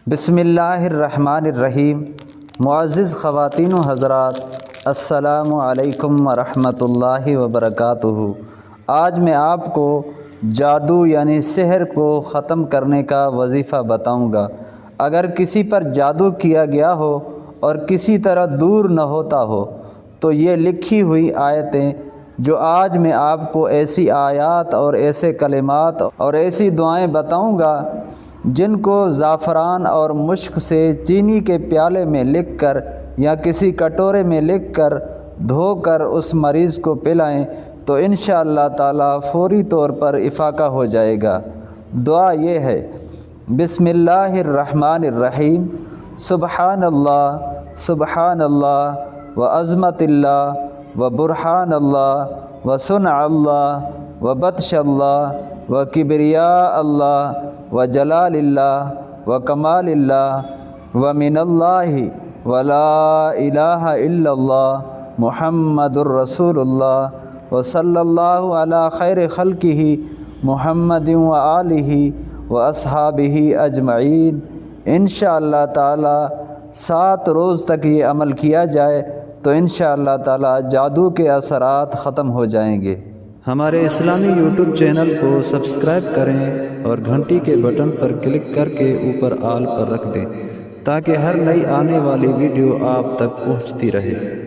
بسم اللہ الرحمن الرحیم۔ معزز خواتین و حضرات، السلام علیکم ورحمۃ اللہ وبرکاتہ۔ آج میں آپ کو جادو یعنی سحر کو ختم کرنے کا وظیفہ بتاؤں گا۔ اگر کسی پر جادو کیا گیا ہو اور کسی طرح دور نہ ہوتا ہو تو یہ لکھی ہوئی آیتیں جو آج میں آپ کو ایسی آیات اور ایسے کلمات اور ایسی دعائیں بتاؤں گا جن کو زعفران اور مشک سے چینی کے پیالے میں لکھ کر یا کسی کٹورے میں لکھ کر دھو کر اس مریض کو پلائیں تو انشاءاللہ تعالیٰ فوری طور پر افاقہ ہو جائے گا۔ دعا یہ ہے: بسم اللہ الرحمن الرحیم، سبحان اللہ و عظمت اللہ و برحان اللہ و صنع اللہ و بطش اللہ و کبریاء اللہ و جلال اللہ و کمال اللہ و من اللہ و لا الہ الا اللہ محمد الرسول اللہ و صلی اللہ علی خیر خلقہ محمد و آلہ و اصحابہ اجمعین۔ انشاءاللہ تعالی 7 روز تک یہ عمل کیا جائے تو انشاءاللہ تعالی جادو کے اثرات ختم ہو جائیں گے۔ ہمارے اسلامی یوٹیوب چینل کو سبسکرائب کریں اور گھنٹی کے بٹن پر کلک کر کے اوپر آل پر رکھ دیں تاکہ ہر نئی آنے والی ویڈیو آپ تک پہنچتی رہے۔